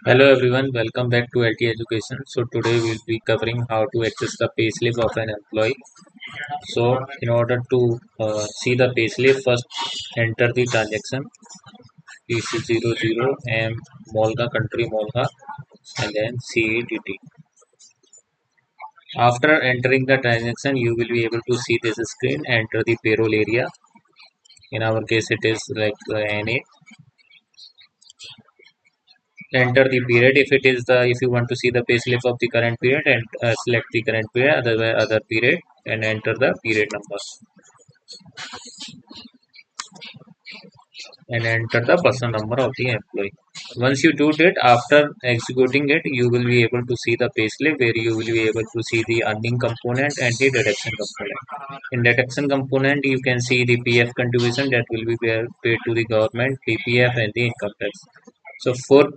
Hello everyone, welcome back to LT Education. So today we'll be covering how to access the payslip of an employee. So in order to see the payslip, first enter the transaction PC00 M Molga country Molga and then CADT. After entering the transaction, you will be able to see this screen. Enter the payroll area. In our case, it is like NA. Enter the period if you want to see the payslip of the current period, and select the current period, otherwise other period, and enter the period number and enter the person number of the employee. Once you do that, after executing it, you will be able to see the payslip where you will be able to see the earning component and the deduction component. In deduction component, you can see the PF contribution that will be paid to the government, PPF, and the income tax. So for